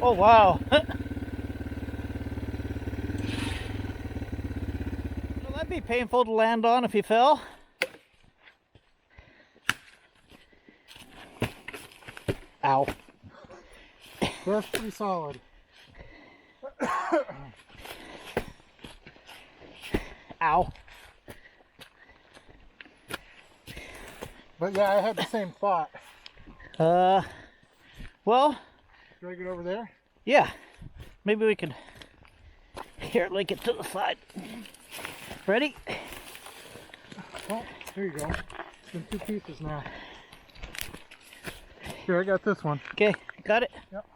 Oh, wow. Well, that'd be painful to land on if you fell. Ow. That's pretty solid. Ow. But yeah, I had the same thought. Well, Drag it over there. yeah. Maybe we could... Here, link it to the side. Ready? Oh, here you go. It's in two pieces now. Here, I got this one. Okay, got it? Yep.